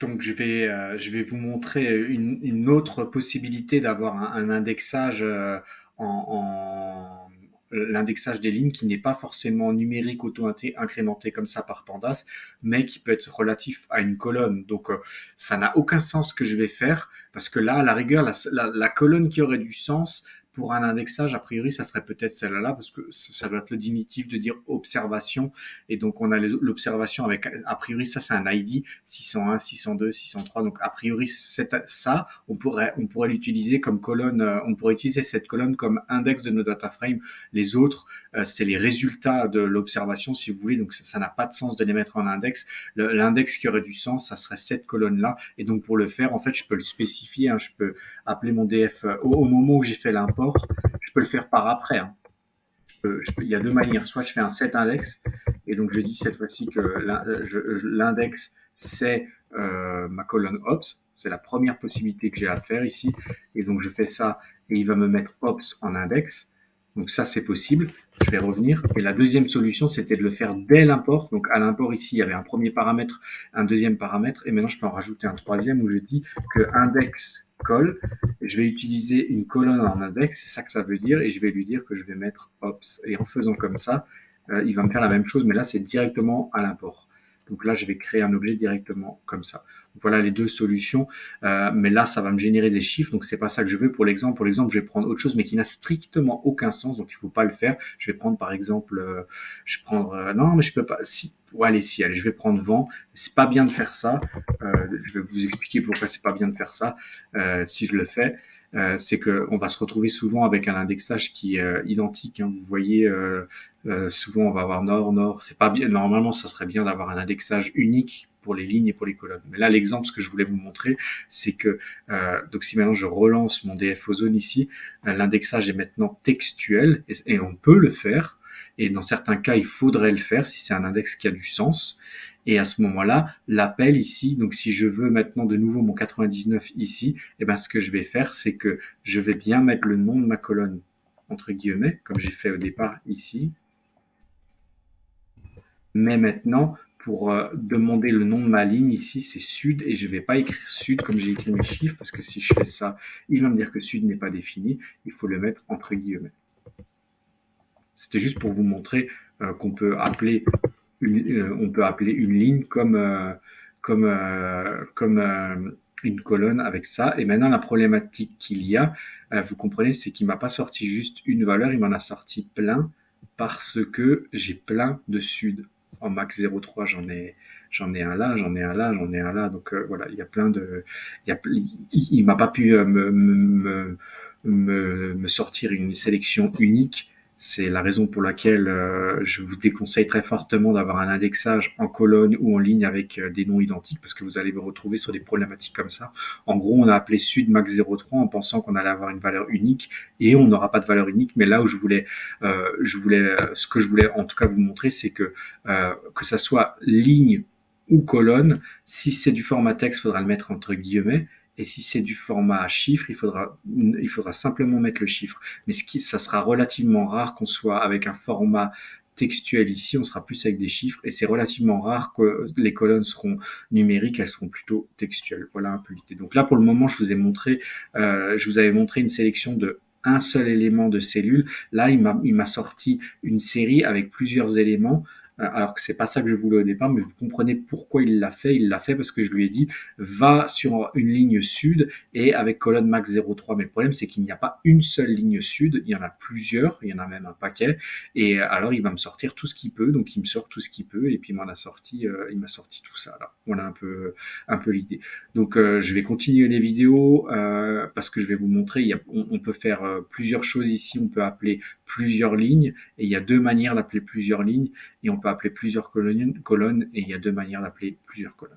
Donc je vais vous montrer une autre possibilité d'avoir un indexage l'indexage des lignes qui n'est pas forcément numérique auto-incrémenté comme ça par Pandas, mais qui peut être relatif à une colonne. Donc ça n'a aucun sens ce que je vais faire, parce que là, à la rigueur, la colonne qui aurait du sens pour un indexage, a priori, ça serait peut-être celle-là, parce que ça doit être le diminutif de dire observation, et donc on a l'observation avec, a priori, ça c'est un ID 601, 602, 603. Donc a priori, ça, on pourrait l'utiliser comme colonne, on pourrait utiliser cette colonne comme index de nos data frames. Les autres, c'est les résultats de l'observation, si vous voulez. Donc ça n'a pas de sens de les mettre en index. L'index qui aurait du sens, ça serait cette colonne-là. Et donc pour le faire, en fait, je peux le spécifier. Hein, je peux appeler mon DF au moment où j'ai fait l'import. Je peux le faire par après. Hein. Il y a deux manières. Soit je fais un set index, et donc je dis cette fois-ci que l'index c'est ma colonne ops. C'est la première possibilité que j'ai à faire ici. Et donc je fais ça, et il va me mettre ops en index. Donc ça c'est possible. Je vais revenir. Et la deuxième solution, c'était de le faire dès l'import. Donc à l'import ici, il y avait un premier paramètre, un deuxième paramètre, et maintenant je peux en rajouter un troisième où je dis que index call, je vais utiliser une colonne en index, c'est ça que ça veut dire, et je vais lui dire que je vais mettre ops. Et en faisant comme ça, il va me faire la même chose, mais là c'est directement à l'import. Donc là, je vais créer un objet directement comme ça. Donc voilà les deux solutions, mais là, ça va me générer des chiffres, donc c'est pas ça que je veux pour l'exemple. Pour l'exemple, je vais prendre autre chose, mais qui n'a strictement aucun sens, donc il faut pas le faire. Je vais prendre par exemple, je vais prendre, non, mais je peux pas. Si, ouais, allez, si, allez, je vais prendre vent. C'est pas bien de faire ça. Je vais vous expliquer pourquoi c'est pas bien de faire ça. Si je le fais, c'est que on va se retrouver souvent avec un indexage qui est identique. Hein. Vous voyez, souvent on va avoir nord, nord. C'est pas bien. Normalement, ça serait bien d'avoir un indexage unique pour les lignes et pour les colonnes. Mais là, l'exemple, ce que je voulais vous montrer, c'est que donc si maintenant je relance mon DF Ozone ici, l'indexage est maintenant textuel, et on peut le faire. Et dans certains cas, il faudrait le faire si c'est un index qui a du sens. Et à ce moment-là, l'appel ici, donc si je veux maintenant de nouveau mon 99 ici, eh ben ce que je vais faire, c'est que je vais bien mettre le nom de ma colonne entre guillemets, comme j'ai fait au départ ici. Mais maintenant, pour demander le nom de ma ligne ici, c'est sud, et je ne vais pas écrire sud comme j'ai écrit mes chiffres, parce que si je fais ça, il va me dire que sud n'est pas défini. Il faut le mettre entre guillemets. C'était juste pour vous montrer qu'on peut appeler on peut appeler une ligne comme une colonne avec ça. Et maintenant, la problématique qu'il y a, vous comprenez, c'est qu'il m'a pas sorti juste une valeur, il m'en a sorti plein, parce que j'ai plein de sud. En max 0,3, j'en ai un là, j'en ai un là, j'en ai un là. Donc voilà, il y a plein de, il m'a pas pu me sortir une sélection unique. C'est la raison pour laquelle je vous déconseille très fortement d'avoir un indexage en colonne ou en ligne avec des noms identiques, parce que vous allez vous retrouver sur des problématiques comme ça. En gros, on a appelé sud max 0,3 en pensant qu'on allait avoir une valeur unique, et on n'aura pas de valeur unique. Mais là où ce que je voulais en tout cas vous montrer, c'est que ça soit ligne ou colonne, si c'est du format texte, il faudra le mettre entre guillemets. Et si c'est du format chiffre, il faudra simplement mettre le chiffre. Mais ça sera relativement rare qu'on soit avec un format textuel ici, on sera plus avec des chiffres, et c'est relativement rare que les colonnes seront numériques, elles seront plutôt textuelles. Voilà un peu l'idée. Donc là, pour le moment, je vous avais montré une sélection de un seul élément de cellule. Là, il m'a sorti une série avec plusieurs éléments, alors que c'est pas ça que je voulais au départ, mais vous comprenez pourquoi il l'a fait. Il l'a fait parce que je lui ai dit, va sur une ligne sud et avec colonne max 0,3. Mais le problème, c'est qu'il n'y a pas une seule ligne sud, il y en a plusieurs, il y en a même un paquet. Et alors, il va me sortir tout ce qu'il peut. Donc, il me sort tout ce qu'il peut, et puis il m'a sorti tout ça là. Voilà un peu l'idée. Donc, je vais continuer les vidéos parce que je vais vous montrer. On peut faire plusieurs choses ici. On peut appeler plusieurs lignes, et il y a deux manières d'appeler plusieurs lignes, et on peut appeler plusieurs colonnes, et il y a deux manières d'appeler plusieurs colonnes.